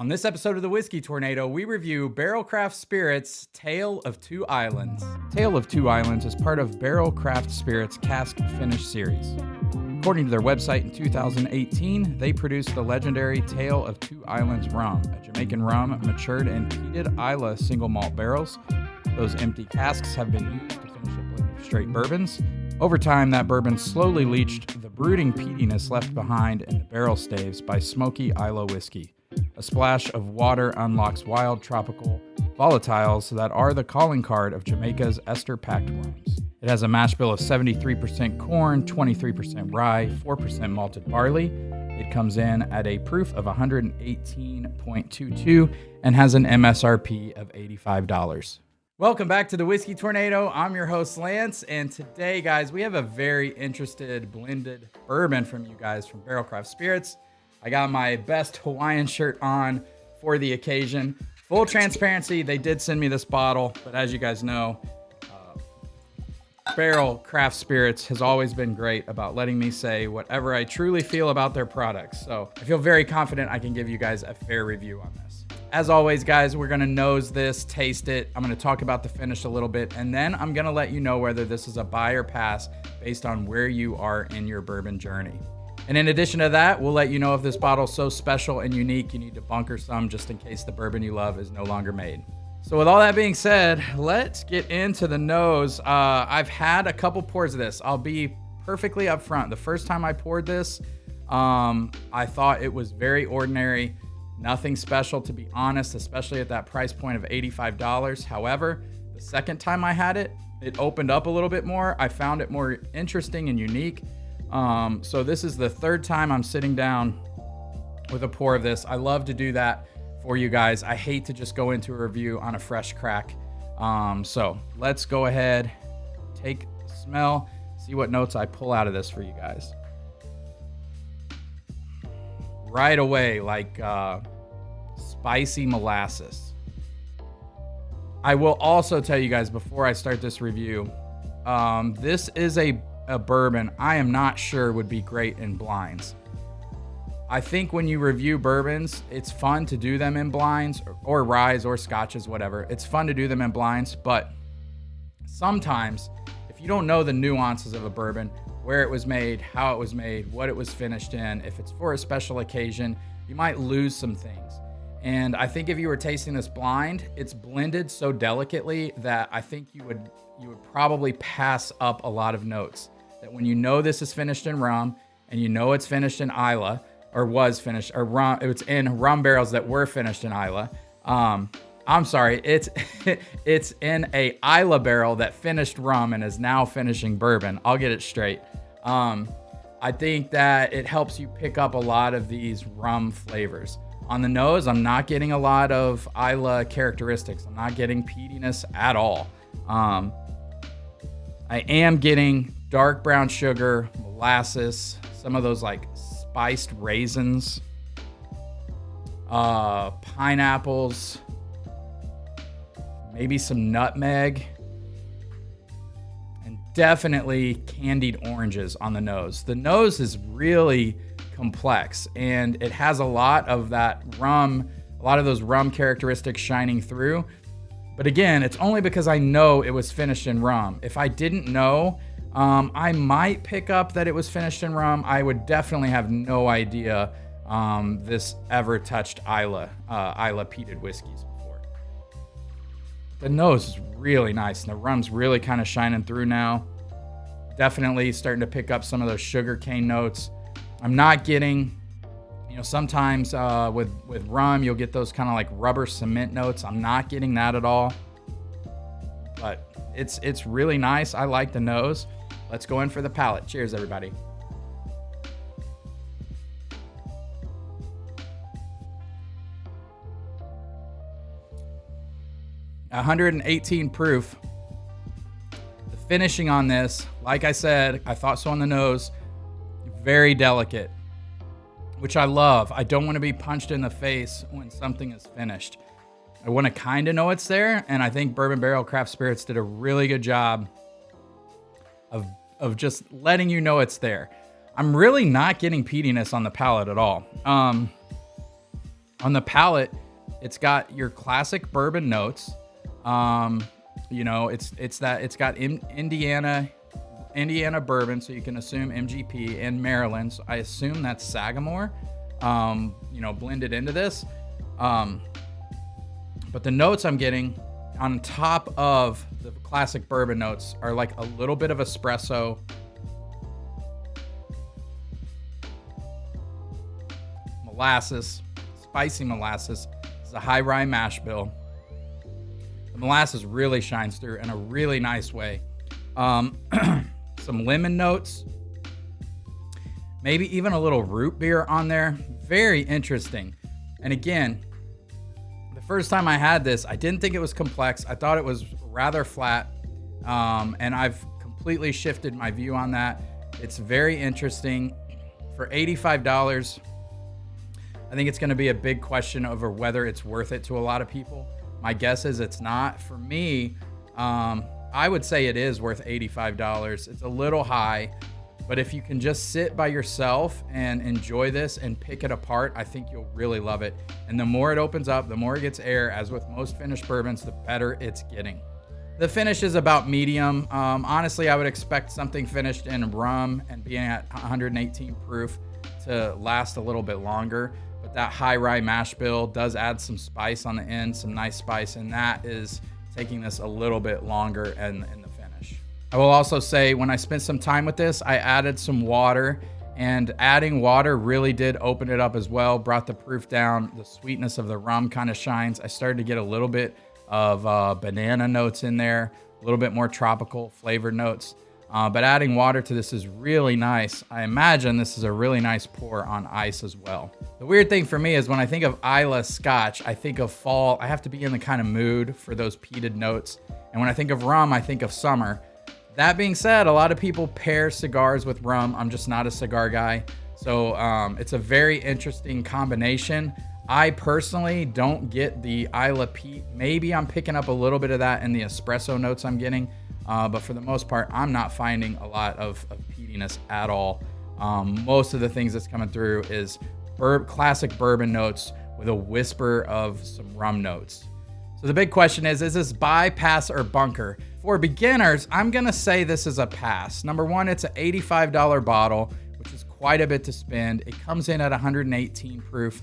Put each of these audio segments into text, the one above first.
On this episode of the Whiskey Tornado, we review Barrell Craft Spirits' Tale of Two Islands. Tale of Two Islands is part of Barrell Craft Spirits' cask finish series. According to their website in 2018, they produced the legendary Tale of Two Islands rum, a Jamaican rum matured in peated Islay single malt barrels. Those empty casks have been used to finish a blend of straight bourbons. Over time, that bourbon slowly leached the brooding peatiness left behind in the barrel staves by smoky Islay whiskey. A splash of water unlocks wild tropical volatiles that are the calling card of Jamaica's ester-packed rums. It has a mash bill of 73% corn, 23% rye, 4% malted barley. It comes in at a proof of 118.22 and has an MSRP of $85. Welcome back to the Whiskey Tornado. I'm your host, Lance, and today, guys, we have a very interested blended bourbon from you guys from Barrell Craft Spirits. I got my best Hawaiian shirt on for the occasion. Full transparency, they did send me this bottle, but as you guys know, Barrell Craft Spirits has always been great about letting me say whatever I truly feel about their products. So I feel very confident I can give you guys a fair review on this. As always, guys, we're gonna nose this, taste it. I'm gonna talk about the finish a little bit, and then I'm gonna let you know whether this is a buy or pass based on where you are in your bourbon journey. And in addition to that, we'll let you know if this bottle is so special and unique, you need to bunker some just in case the bourbon you love is no longer made. So with all that being said, let's get into the nose. I've had a couple pours of this. I'll be perfectly upfront. The first time I poured this, I thought it was very ordinary. Nothing special, to be honest, especially at that price point of $85. However, the second time I had it, it opened up a little bit more. I found it more interesting and unique. So this is the third time I'm sitting down with a pour of this. I love to do that for you guys. I hate to just go into a review on a fresh crack. So let's go ahead, take a smell, see what notes I pull out of this for you guys. Right away, like spicy molasses. I will also tell you guys before I start this review, this is a bourbon I am not sure would be great in blinds. I think when you review bourbons, it's fun to do them in blinds or ryes or scotches, whatever. It's fun to do them in blinds, but sometimes if you don't know the nuances of a bourbon, where it was made, how it was made, what it was finished in, if it's for a special occasion, you might lose some things. And I think if you were tasting this blind, it's blended so delicately that I think you would probably pass up a lot of notes. That when you know this is finished in rum and you know it's finished in Islay or was finished or rum, it's in rum barrels that were finished in Islay. I'm sorry, it's in a Islay barrel that finished rum and is now finishing bourbon. I'll get it straight. I think that it helps you pick up a lot of these rum flavors. On the nose, I'm not getting a lot of Islay characteristics. I'm not getting peatiness at all. I am getting dark brown sugar, molasses, some of those like spiced raisins, pineapples, maybe some nutmeg, and definitely candied oranges on the nose. The nose is really complex and it has a lot of that rum, a lot of those rum characteristics shining through. But again, it's only because I know it was finished in rum. If I didn't know, I might pick up that it was finished in rum. I would definitely have no idea this ever touched Islay peated whiskeys before. The nose is really nice, and the rum's really kind of shining through now. Definitely starting to pick up some of those sugar cane notes. I'm not getting, sometimes with rum, you'll get those kind of like rubber cement notes. I'm not getting that at all, but it's really nice. I like the nose. Let's go in for the palate. Cheers, everybody. $118 proof. The finishing on this, like I said, I thought so on the nose, very delicate, which I love. I don't want to be punched in the face when something is finished. I want to kind of know it's there, and I think Bourbon Barrell Craft Spirits did a really good job of just letting you know it's there. I'm really not getting peatiness on the palate at all. On the palate, it's got your classic bourbon notes. You know, it's got Indiana bourbon, so you can assume MGP, and Maryland. So I assume that's Sagamore, you know, blended into this. But the notes I'm getting on top of the classic bourbon notes are like a little bit of espresso, molasses, spicy molasses. It's a high rye mash bill. The molasses really shines through in a really nice way. Some lemon notes, maybe even a little root beer on there. Very interesting. And again, the first time I had this, I didn't think it was complex. I thought it was rather flat. And I've completely shifted my view on that. It's very interesting. For $85, I think it's going to be a big question over whether it's worth it to a lot of people. My guess is it's not. For me, I would say it is worth $85. It's a little high, but if you can just sit by yourself and enjoy this and pick it apart, I think you'll really love it. And the more it opens up, the more it gets air. As with most finished bourbons, the better it's getting. The finish is about medium. Honestly, I would expect something finished in rum and being at 118 proof to last a little bit longer. But that high rye mash bill does add some spice on the end, some nice spice, and that is taking this a little bit longer in the finish. I will also say, when I spent some time with this, I added some water, and adding water really did open it up as well, brought the proof down. The sweetness of the rum kind of shines. I started to get a little bit of banana notes in there, a little bit more tropical flavored notes. But adding water to this is really nice. I imagine this is a really nice pour on ice as well. The weird thing for me is when I think of Islay Scotch, I think of fall. I have to be in the kind of mood for those peated notes. And when I think of rum, I think of summer. That being said, a lot of people pair cigars with rum. I'm just not a cigar guy. So it's a very interesting combination. I personally don't get the Islay Peat. Maybe I'm picking up a little bit of that in the espresso notes I'm getting. But for the most part, I'm not finding a lot of peatiness at all. Most of the things that's coming through is classic bourbon notes with a whisper of some rum notes. So the big question is this buy, pass, or bunker? For beginners, I'm going to say this is a pass. Number one, it's an $85 bottle, which is quite a bit to spend. It comes in at 118 proof.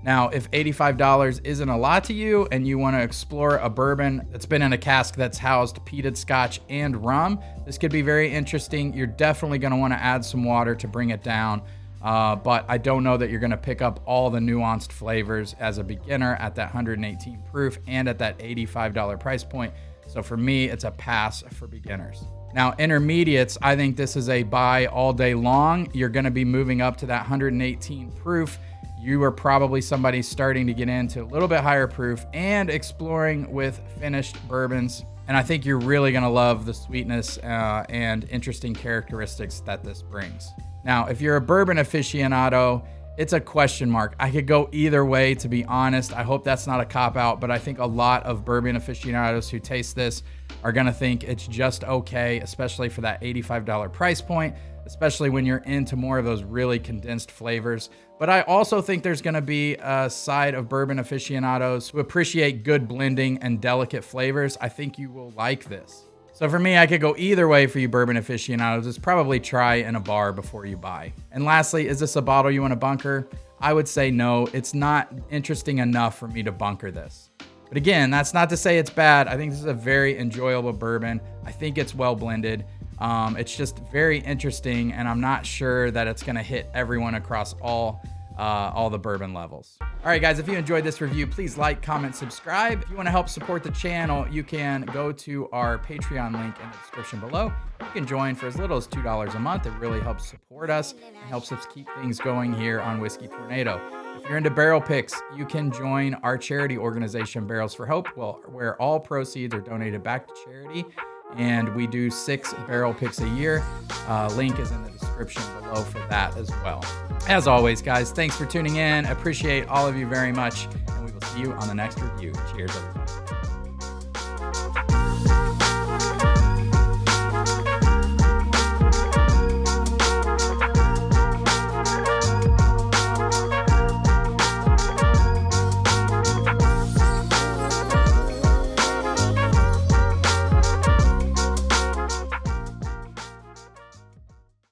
Now, if $85 isn't a lot to you and you want to explore a bourbon that's been in a cask that's housed peated scotch and rum, this could be very interesting. You're definitely going to want to add some water to bring it down. But I don't know that you're going to pick up all the nuanced flavors as a beginner at that 118 proof and at that $85 price point. So for me, it's a pass for beginners. Now, intermediates, I think this is a buy all day long. You're going to be moving up to that 118 proof. You are probably somebody starting to get into a little bit higher proof and exploring with finished bourbons. And I think you're really going to love the sweetness and interesting characteristics that this brings. Now, if you're a bourbon aficionado, it's a question mark. I could go either way, to be honest. I hope that's not a cop-out, but I think a lot of bourbon aficionados who taste this are going to think it's just okay, especially for that $85 price point, especially when you're into more of those really condensed flavors. But I also think there's going to be a side of bourbon aficionados who appreciate good blending and delicate flavors. I think you will like this. So for me, I could go either way for you bourbon aficionados. It's probably try in a bar before you buy. And lastly, is this a bottle you want to bunker? I would say no. It's not interesting enough for me to bunker this. But again, that's not to say it's bad. I think this is a very enjoyable bourbon. I think it's well blended. It's just very interesting, and I'm not sure that it's going to hit everyone across all the bourbon levels. All right, guys, if you enjoyed this review, please like, comment, subscribe. If you want to help support the channel, you can go to our Patreon link in the description below. You can join for as little as $2 a month. It really helps support us and helps us keep things going here on Whiskey Tornado. If you're into barrel picks, you can join our charity organization, Barrels for Hope, where all proceeds are donated back to charity. And we do 6 barrel picks a year. Link is in the description below for that as well. As always, guys, thanks for tuning in. Appreciate all of you very much. And we will see you on the next review. Cheers, everybody.